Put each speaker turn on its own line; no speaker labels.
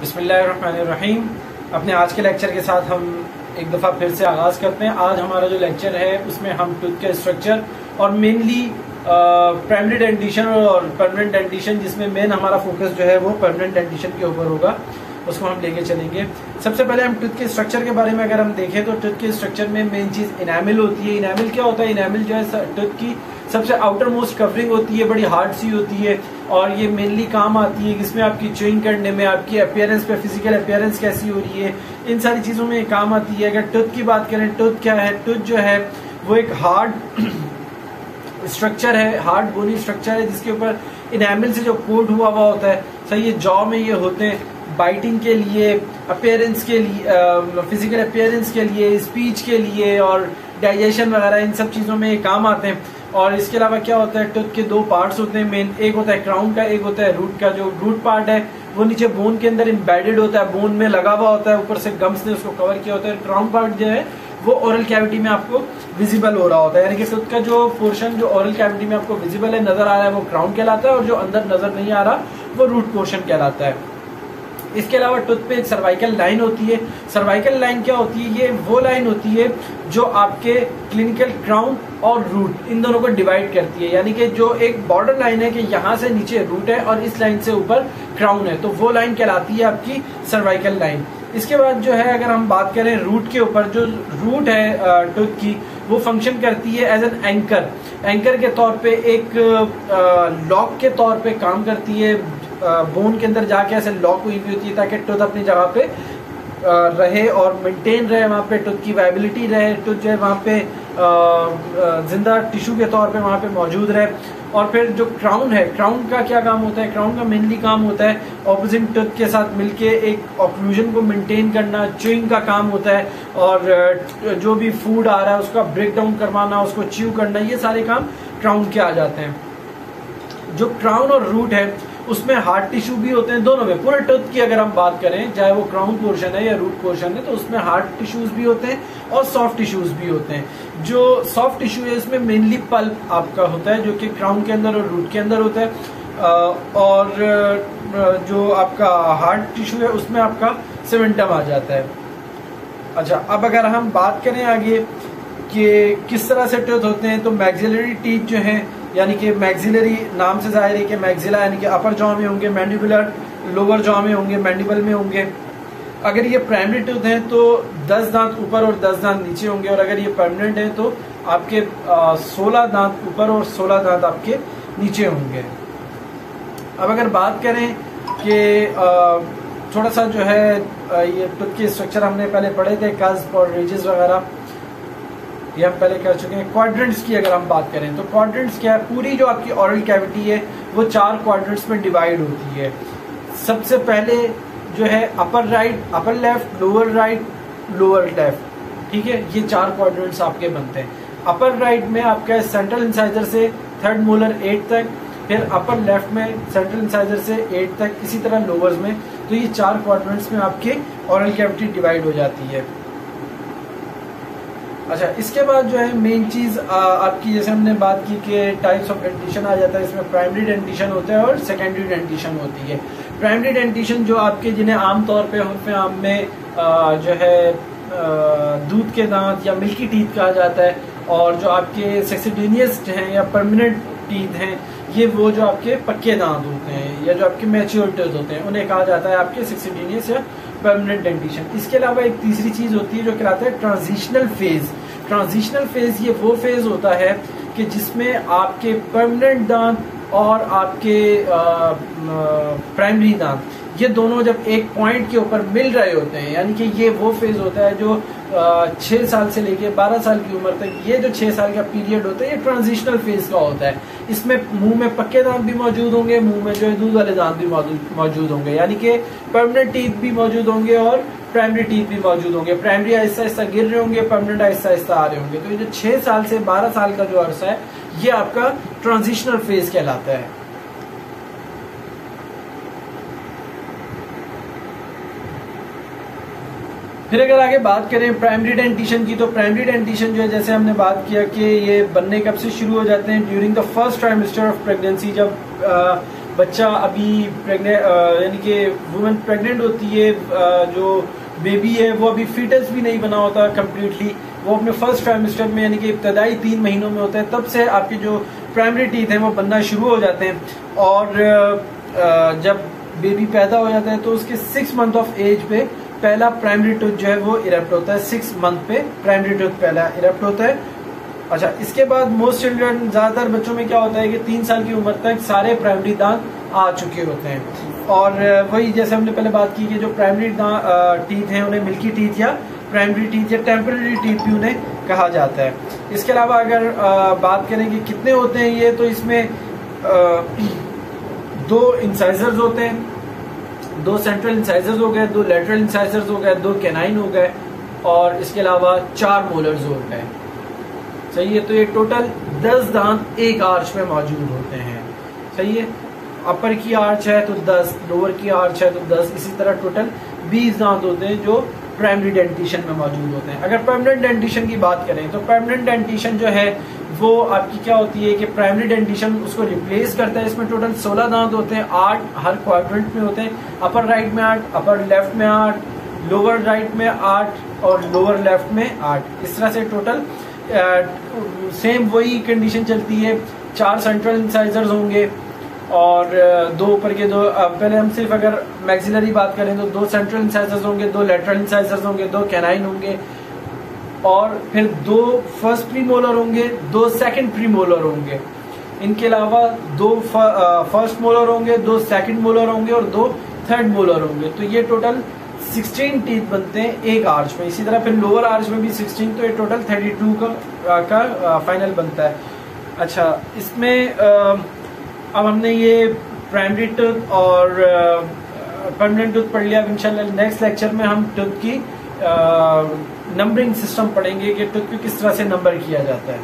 बिस्मिल्लाहिर्रहमानिर्रहीम। अपने आज के लेक्चर के साथ हम एक दफ़ा फिर से आगाज़ करते हैं। आज हमारा जो लेक्चर है उसमें हम टूथ के स्ट्रक्चर और मेनली प्राइमरी डेंटिशन और परमानेंट डेंटिशन, जिसमें मेन हमारा फोकस जो है वो परमानेंट डेंटिशन के ऊपर होगा, उसको हम लेके चलेंगे। सबसे पहले हम टूथ के स्ट्रक्चर के बारे में अगर हम देखें तो टूथ के स्ट्रक्चर में मेन चीज़ इनामिल होती है। इनामिल क्या होता है? इनामिल जो है टूथ की सबसे आउटर मोस्ट कवरिंग होती है, बड़ी हार्ड सी होती है और ये मेनली काम आती है जिसमें आपकी च्यूइंग करने में, आपकी अपीयरेंस पे, फिजिकल अपीयरेंस कैसी हो रही है, इन सारी चीज़ों में काम आती है। अगर टूथ की बात करें, टूथ क्या है? टूथ जो है वो एक हार्ड स्ट्रक्चर है, हार्ड बोनी स्ट्रक्चर है जिसके ऊपर इनामिल से जो कोट हुआ होता है। सही, ये जॉ में ये होते हैं बाइटिंग के लिए, अपीयरेंस के लिए, फिजिकल अपीयरेंस के लिए, स्पीच के लिए और डाइजेशन वगैरह, इन सब चीज़ों में ये काम आते हैं। और इसके अलावा क्या होता है, टूथ के दो पार्ट्स होते हैं मेन, एक होता है क्राउन का, एक होता है रूट का। जो रूट पार्ट है वो नीचे बोन के अंदर इम्बेडेड होता है, बोन में लगा हुआ होता है, ऊपर से गम्स ने उसको कवर किया होता है। क्राउन पार्ट जो है वो ओरल कैविटी में आपको विजिबल हो रहा होता है, यानी कि टूथ का जो पोर्शन जो ओरल कैविटी में आपको विजिबल है, नजर आ रहा है, वो क्राउन कहलाता है और जो अंदर नजर नहीं आ रहा वो रूट पोर्शन कहलाता है। इसके अलावा टूथ पे एक सर्वाइकल लाइन होती है। सर्वाइकल लाइन क्या होती है? ये वो लाइन होती है जो आपके क्लिनिकल क्राउन और रूट इन दोनों को डिवाइड करती है, यानी कि जो एक बॉर्डर लाइन है कि यहाँ से नीचे रूट है और इस लाइन से ऊपर क्राउन है, तो वो लाइन कहलाती है आपकी सर्वाइकल लाइन। इसके बाद जो है अगर हम बात करें रूट के ऊपर, जो रूट है टूथ की वो फंक्शन करती है एज एन एंकर, एंकर के तौर पे, एक लॉक के तौर पे काम करती है। बोन के अंदर जाके ऐसे लॉक हुई भी होती है ताकि टूथ अपनी जगह पे रहे और मेंटेन रहे, वहाँ पे टूथ की वायबिलिटी रहे, टूथ जो है वहाँ पे जिंदा टिश्यू के तौर पे वहाँ पे मौजूद रहे। और फिर जो क्राउन है, क्राउन का क्या काम होता है? क्राउन का मेनली काम होता है ऑपोजिट टूथ के साथ मिलके एक ऑक्लूजन को मेंटेन करना, च्यूइंग का काम होता है और जो भी फूड आ रहा है उसका ब्रेक डाउन करवाना, उसको च्यू करना, ये सारे काम क्राउन के आ जाते हैं। जो क्राउन और रूट है उसमें हार्ड टिश्यू भी होते हैं, दोनों में। पूरे टूथ की अगर हम बात करें, चाहे वो क्राउन पोर्शन है या रूट पोर्शन है, तो उसमें हार्ड टिश्यूज भी होते हैं और सॉफ्ट टिश्यूज भी होते हैं। जो सॉफ्ट टिश्यू है उसमें मेनली पल्प आपका होता है, जो कि क्राउन के अंदर और रूट के अंदर होता है। और जो आपका हार्ड टिश्यू है उसमें आपका सीमेंटम आ जाता है। अच्छा, अब अगर हम बात करें आगे कि किस तरह से टूथ होते हैं, तो मैक्सिलरी टीथ जो है, यानी कि मैक्सिलरी नाम से जाहिर है कि मैक्सिला यानी कि अपर जॉ में होंगे, मैंडिबुलर लोअर जॉ में होंगे, मैंडिबल में होंगे। अगर ये प्राइमरी टूथ हैं तो 10 दांत ऊपर और 10 दांत नीचे होंगे, और अगर ये परमानेंट है तो आपके 16 दांत ऊपर और 16 दांत आपके नीचे होंगे। अब अगर बात करें कि थोड़ा सा जो है ये टूथ के स्ट्रक्चर हमने पहले पढ़े थे, कस्प और रिजेस वगैरह, ये हम पहले कर चुके हैं। क्वाड्रेंट्स की अगर हम बात करें तो क्वाड्रेंट्स क्या है? पूरी जो आपकी ओरल कैविटी है वो 4 क्वाड्रेंट्स में डिवाइड होती है। सबसे पहले जो है upper right, upper left, lower right, lower left, ठीक है, ये 4 क्वाड्रेंट्स आपके बनते हैं। अपर राइट में आपका सेंट्रल इंसाइजर से थर्ड मोलर 8 तक, फिर अपर लेफ्ट में सेंट्रल इंसाइजर से 8 तक, इसी तरह लोअर्स में। तो ये 4 क्वाड्रेंट्स में आपके ओरल कैविटी डिवाइड हो जाती है। अच्छा, इसके बाद जो है मेन चीज आपकी, जैसे हमने बात की कि टाइप्स ऑफ डेंटिशन आ जाता है, इसमें प्राइमरी डेंटिशन होता है और सेकेंडरी डेंटिशन होती है। प्राइमरी डेंटिशन जो आपके, जिन्हें आमतौर पे हरफ आम में जो है दूध के दांत या मिल्की टीथ कहा जाता है, और जो आपके सेक्सिडिनियस हैं या परमानेंट टीथ हैं, ये वो जो आपके पक्के दांत होते हैं या जो आपके मैच्योर टीथ होते हैं, उन्हें कहा जाता है आपके सेक्सिडिनियस या परमानेंट डेंटिशन। इसके अलावा एक तीसरी चीज होती है जो कहलाता है ट्रांजिशनल फेज। ट्रांजिशनल फेज ये वो फेज होता है कि जिसमें आपके परमानेंट दांत और आपके प्राइमरी दांत, ये दोनों जब एक पॉइंट के ऊपर मिल रहे होते हैं, यानी कि ये वो फेज होता है जो 6 साल से लेके 12 साल की उम्र तक, ये जो 6 साल का पीरियड होता है, ये ट्रांजिशनल फेज का होता है। इसमें मुंह में पक्के दांत भी मौजूद होंगे, मुंह में जो है दूध वाले दांत भी मौजूद होंगे, यानी कि परमानेंट टीथ भी मौजूद होंगे और प्राइमरी टीथ भी मौजूद होंगे। प्राइमरी आहिस्ता आहिस्ता गिर रहे होंगे, परमानेंट आहिस्ता आहिस्ता आ रहे होंगे। तो ये जो 6 साल से 12 साल का जो अरसा है, ये आपका ट्रांजिशनल फेज कहलाता है। फिर अगर आगे बात करें प्राइमरी डेंटिशन की, तो प्राइमरी डेंटिशन जो है, जैसे हमने बात किया कि ये बनने कब से शुरू हो जाते हैं, during the first trimester of pregnancy. जब बच्चा अभी प्रेग्नेंट यानी कि वुमेन प्रेग्नेंट होती है, जो बेबी है वो अभी फीटस भी नहीं बना होता कम्प्लीटली, वो अपने फर्स्ट ट्राइमेस्टर में यानी कि इब्तदाई 3 महीनों में होता है, तब से आपके जो प्राइमरी टीथ हैं वो बनना शुरू हो जाते हैं। और जब बेबी पैदा हो जाता है तो उसके 6 मंथ ऑफ एज पे पहला प्राइमरी टूथ जो है वो इरेप्ट होता है। 6 मंथ पे प्राइमरी टूथ पहला इरेप्ट होता है। अच्छा, इसके बाद मोस्ट चिल्ड्रन, ज्यादातर बच्चों में क्या होता है कि 3 साल की उम्र तक सारे प्राइमरी दांत आ चुके होते हैं। और वही जैसे हमने पहले बात की कि जो प्राइमरी टीथ हैं उन्हें मिल्की टीथ या प्राइमरी टीथ या टेम्पररी टीथ भी उन्हें कहा जाता है। इसके अलावा अगर बात करें कि कितने होते हैं ये, तो इसमें 2 इंसाइजर्स होते हैं, 2 सेंट्रल इंसाइजर्स हो गए, 2 लेटरल इंसाइजर्स हो गए, 2 कैनाइन हो गए, और इसके अलावा 4 मोलर्स हो गए। सही है, तो ये टोटल 10 दांत एक आर्च में मौजूद होते हैं। सही है, अपर की आर्च है तो 10, लोअर की आर्च है तो 10, इसी तरह टोटल 20 दांत होते हैं जो प्राइमरी डेंटिशन में मौजूद होते हैं। अगर परमानेंट डेंटिशन की बात करें तो परमानेंट डेंटिशन जो है वो आपकी क्या होती है कि प्राइमरी डेंटिशन उसको रिप्लेस करता है। इसमें टोटल 16 दांत होते हैं, 8 हर क्वाड्रेंट में होते हैं। अपर राइट में 8, अपर लेफ्ट में 8, लोअर राइट में 8 और लोअर लेफ्ट में 8। इस तरह से टोटल सेम वही कंडीशन चलती है। 4 सेंट्रल इंसाइजर्स होंगे और 2 ऊपर के 2, पहले हम सिर्फ अगर मैक्सिलरी बात करें तो 2 सेंट्रल इंसाइजर्स होंगे, 2 लेटरल इंसाइजर्स होंगे, 2 कैनाइन होंगे, और फिर 2 फर्स्ट प्रीमोलर होंगे, 2 सेकंड प्रीमोलर होंगे। इनके अलावा 2 फर्स्ट मोलर होंगे, 2 सेकंड मोलर होंगे और 2 थर्ड मोलर होंगे। तो ये टोटल 16 टीथ बनते हैं एक आर्च में। इसी तरह फिर लोअर आर्च में भी 16, तो ये टोटल 32 का फाइनल बनता है। अच्छा, इसमें अब हमने ये प्राइमरी टूथ और परमानेंट टूथ पढ़ लिया। अब इंशाल्लाह नेक्स्ट लेक्चर में हम टूथ की नंबरिंग सिस्टम पढ़ेंगे कि टूथ को किस तरह से नंबर किया जाता है।